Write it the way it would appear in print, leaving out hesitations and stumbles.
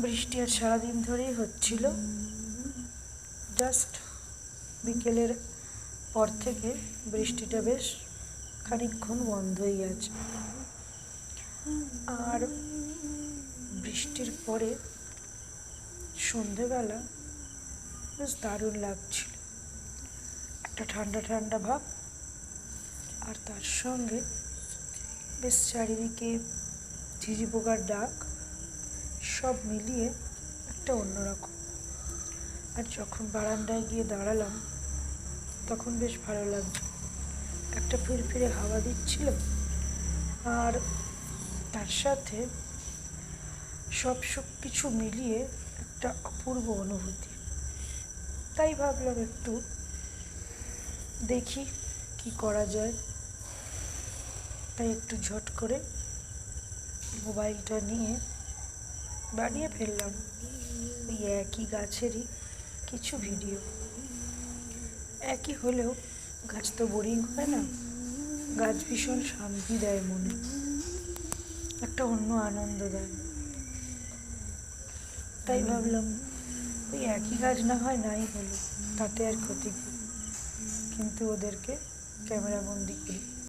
বৃষ্টি আর সারাদিন ধরেই হচ্ছিল। জাস্ট বিকেলের পর থেকে বৃষ্টিটা বেশ খানিকক্ষণ বন্ধই আছে। আর বৃষ্টির পরে সন্ধেবেলা বেশ দারুণ লাগছিল, একটা ঠান্ডা ঠান্ডা ভাব, আর তার সঙ্গে বেশ চারিদিকে ঝিঝি পোকার ডাক, সব মিলিয়ে একটা অন্যরকম। আর যখন বারান্দায় গিয়ে দাঁড়ালাম তখন বেশ ভালো লাগছে, একটা ফিরফিরে হাওয়া দিচ্ছিল, আর তার সাথে সব কিছু মিলিয়ে একটা অপূর্ব অনুভূতি। তাই ভাবলাম একটু দেখি কি করা যায়। তাই একটু ঝট করে মোবাইলটা নিয়ে বানিয়ে ফেললাম ওই একই গাছেরই কিছু ভিডিও। একই হলেও গাছ তো বোরিং হয় না, গাছ ভীষণ শান্তি দেয় মনে, একটা অন্য আনন্দ দেয়। তাই ভাবলাম ওই একই গাছ না হয় নাই হলো, তাতে আর ক্ষতি কি, কিন্তু ওদেরকে ক্যামেরা বন্দি করি।